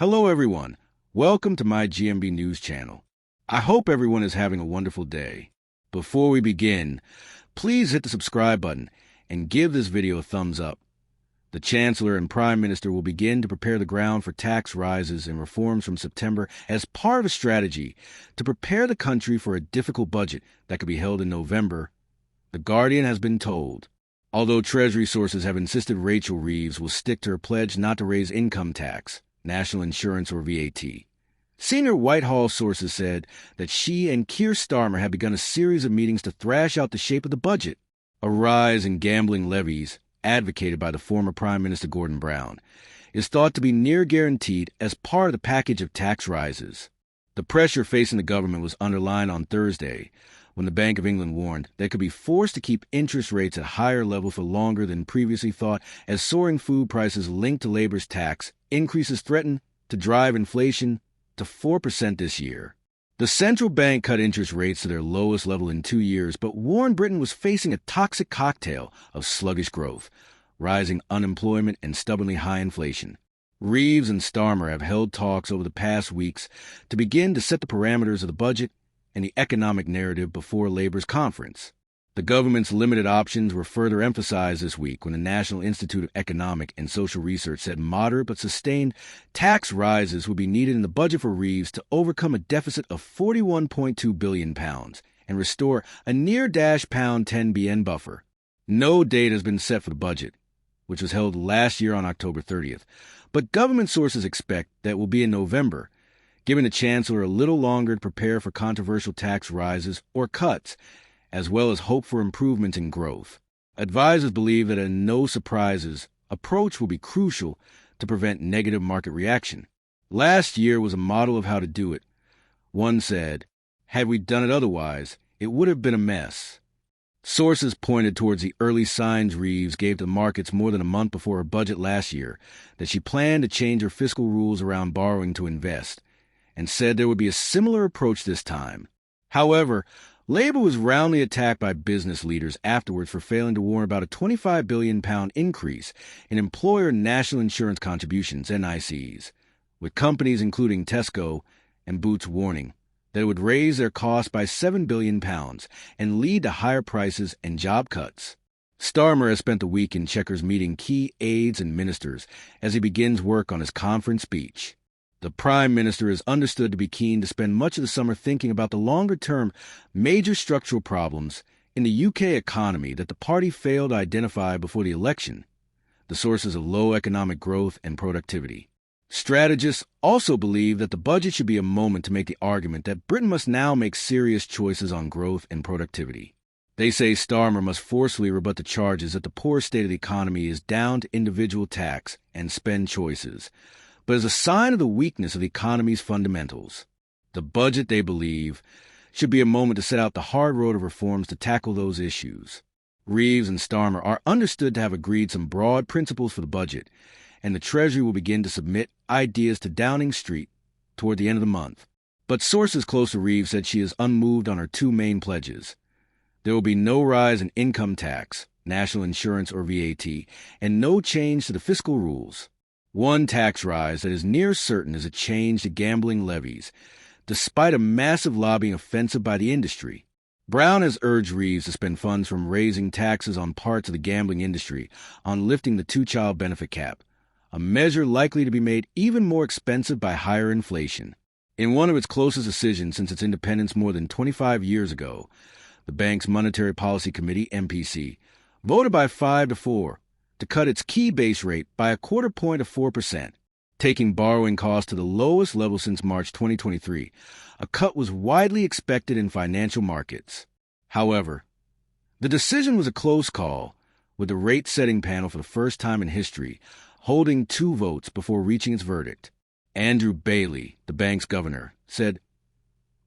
Hello, everyone. Welcome to my GMB News channel. I hope everyone is having a wonderful day. Before we begin, please hit the subscribe button and give this video a thumbs up. The Chancellor and Prime Minister will begin to prepare the ground for tax rises and reforms from September as part of a strategy to prepare the country for a difficult budget that could be held in November, The Guardian has been told. Although Treasury sources have insisted Rachel Reeves will stick to her pledge not to raise income tax, national insurance, or VAT. Senior Whitehall sources said that she and Keir Starmer have begun a series of meetings to thrash out the shape of the budget. A rise in gambling levies, advocated by the former Prime Minister Gordon Brown, is thought to be near guaranteed as part of the package of tax rises. The pressure facing the government was underlined on Thursday, when the Bank of England warned they could be forced to keep interest rates at higher level for longer than previously thought as soaring food prices linked to labor's tax increases threaten to drive inflation to 4% this year. The central bank cut interest rates to their lowest level in 2 years, but warned Britain was facing a toxic cocktail of sluggish growth, rising unemployment, and stubbornly high inflation. Reeves and Starmer have held talks over the past weeks to begin to set the parameters of the budget and the economic narrative before Labour's conference. The government's limited options were further emphasized this week when the National Institute of Economic and Social Research said moderate but sustained tax rises would be needed in the budget for Reeves to overcome a deficit of £41.2 billion and restore a near-£10 billion buffer. No date has been set for the budget, which was held last year on October 30th, but government sources expect that will be in November, giving the Chancellor a little longer to prepare for controversial tax rises or cuts, as well as hope for improvements in growth. Advisors believe that a no-surprises approach will be crucial to prevent negative market reaction. Last year was a model of how to do it. One said, "Had we done it otherwise, it would have been a mess." Sources pointed towards the early signs Reeves gave to the markets more than a month before her budget last year, that she planned to change her fiscal rules around borrowing to invest, and said there would be a similar approach this time. However, Labour was roundly attacked by business leaders afterwards for failing to warn about a £25 billion increase in employer national insurance contributions, NICs, with companies including Tesco and Boots warning that it would raise their costs by £7 billion and lead to higher prices and job cuts. Starmer has spent the week in Chequers meeting key aides and ministers as he begins work on his conference speech. The Prime Minister is understood to be keen to spend much of the summer thinking about the longer-term major structural problems in the UK economy that the party failed to identify before the election, the sources of low economic growth and productivity. Strategists also believe that the budget should be a moment to make the argument that Britain must now make serious choices on growth and productivity. They say Starmer must forcefully rebut the charges that the poor state of the economy is down to individual tax and spend choices, but is a sign of the weakness of the economy's fundamentals. The budget, they believe, should be a moment to set out the hard road of reforms to tackle those issues. Reeves and Starmer are understood to have agreed some broad principles for the budget, and the Treasury will begin to submit ideas to Downing Street toward the end of the month. But sources close to Reeves said she is unmoved on her two main pledges. There will be no rise in income tax, national insurance, or VAT, and no change to the fiscal rules. One tax rise that is near certain is a change to gambling levies, despite a massive lobbying offensive by the industry. Brown has urged Reeves to spend funds from raising taxes on parts of the gambling industry on lifting the two-child benefit cap, a measure likely to be made even more expensive by higher inflation. In one of its closest decisions since its independence more than 25 years ago, the bank's Monetary Policy Committee, MPC, voted by 5-4 to cut its key base rate by a quarter point of 4%, taking borrowing costs to the lowest level since March 2023. A cut was widely expected in financial markets. However, the decision was a close call, with the rate-setting panel for the first time in history holding 2 votes before reaching its verdict. Andrew Bailey, the bank's governor, said,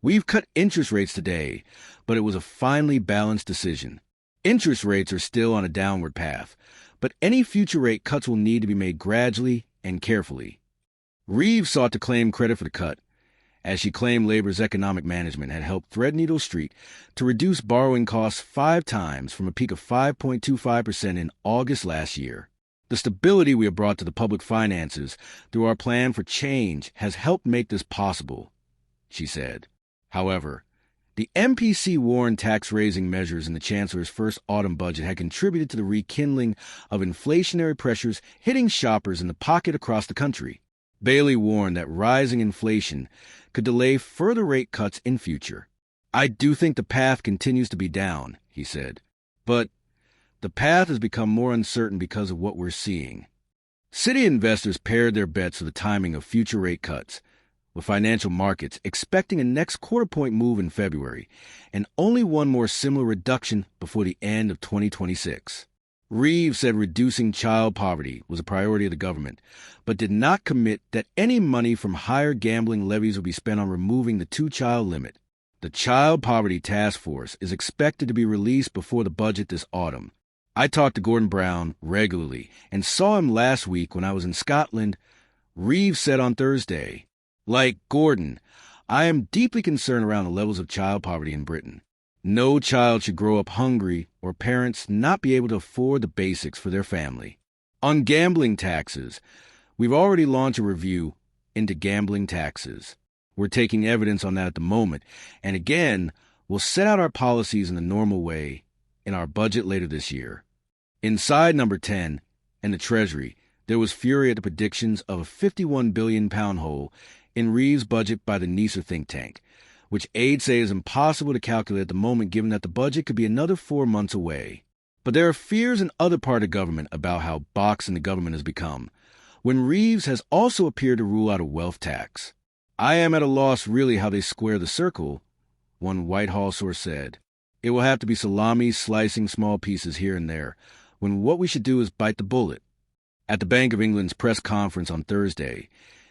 "We've cut interest rates today, but it was a finely balanced decision. Interest rates are still on a downward path, but any future rate cuts will need to be made gradually and carefully." Reeves sought to claim credit for the cut, as she claimed Labour's economic management had helped Threadneedle Street to reduce borrowing costs 5 times from a peak of 5.25% in August last year. The stability we have brought to the public finances through our plan for change has helped make this possible, she said. However, the MPC warned tax-raising measures in the Chancellor's first autumn budget had contributed to the rekindling of inflationary pressures hitting shoppers in the pocket across the country. Bailey warned that rising inflation could delay further rate cuts in future. I do think the path continues to be down, he said, but the path has become more uncertain because of what we're seeing. City investors paired their bets to the timing of future rate cuts, with financial markets expecting a next quarter-point move in February and only one more similar reduction before the end of 2026. Reeves said reducing child poverty was a priority of the government, but did not commit that any money from higher gambling levies would be spent on removing the two-child limit. The Child Poverty Task Force is expected to be released before the budget this autumn. I talked to Gordon Brown regularly and saw him last week when I was in Scotland, Reeves said on Thursday. Like Gordon, I am deeply concerned around the levels of child poverty in Britain. No child should grow up hungry or parents not be able to afford the basics for their family. On gambling taxes, we've already launched a review into gambling taxes. We're taking evidence on that at the moment, and again, we'll set out our policies in the normal way in our budget later this year. Inside number 10 and the Treasury, there was fury at the predictions of a £51 billion hole in Reeves' budget by the NISA think tank, which aides say is impossible to calculate at the moment given that the budget could be another 4 months away. But there are fears in other part of government about how boxed the government has become, when Reeves has also appeared to rule out a wealth tax. I am at a loss really how they square the circle, one Whitehall source said. It will have to be salami slicing small pieces here and there, when what we should do is bite the bullet. At the Bank of England's press conference on Thursday,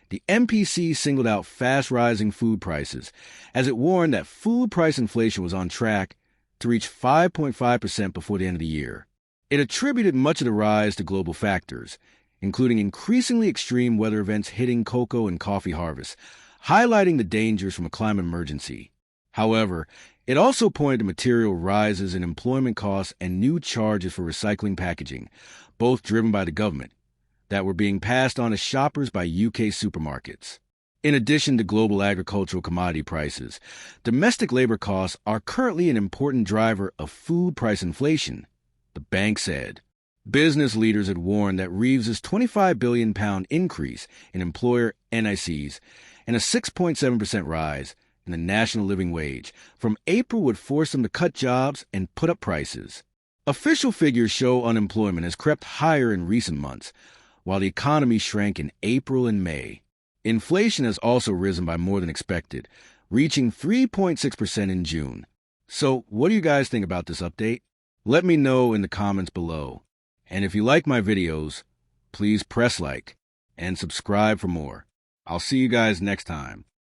the MPC singled out fast-rising food prices as it warned that food price inflation was on track to reach 5.5% before the end of the year. It attributed much of the rise to global factors, including increasingly extreme weather events hitting cocoa and coffee harvests, highlighting the dangers from a climate emergency. However, it also pointed to material rises in employment costs and new charges for recycling packaging, both driven by the government, that were being passed on to shoppers by UK supermarkets. In addition to global agricultural commodity prices, domestic labor costs are currently an important driver of food price inflation, the bank said. Business leaders had warned that Reeves' £25 billion increase in employer NICs and a 6.7% rise in the national living wage from April would force them to cut jobs and put up prices. Official figures show unemployment has crept higher in recent months, while the economy shrank in April and May. Inflation has also risen by more than expected, reaching 3.6% in June. So, what do you guys think about this update? Let me know in the comments below. And if you like my videos, please press like and subscribe for more. I'll see you guys next time.